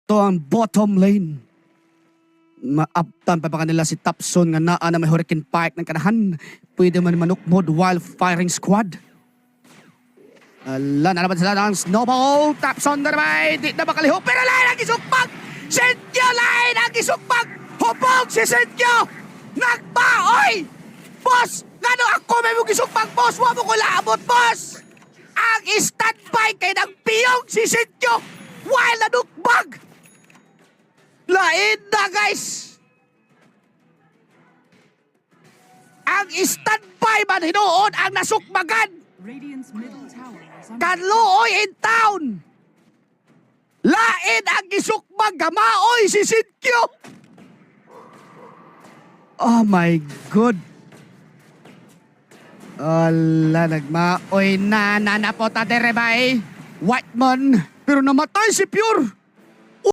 To ang bottom lane. Maabtan pa kanila si Tapson nga naa na may Hurricane Pike ng kanahan. Pwede man manok mode while firing squad. Ala na naman sila ng snowball. Tapson na naman. Di na makaliho. Pero lain ang isukpag. Sentyo lain ang isukpag. Hupog si Sentyo. Nagbaoy. Boss, ngano ako may mong isukpag, boss. Wa mo ko laabot, boss. Ang standby kay ng piyong si Sentyo. While nanukbag. Lain na, guys. Ang standby man hinuon ang nasukmagan. Radiant's middle tower is under Kanluoy in town. Lain ang gisukmag gamaoy si Sinkyo. Oh my God. Ala, nagmaoy na nanapota derebay. Whiteman. Pero namatay si Pure.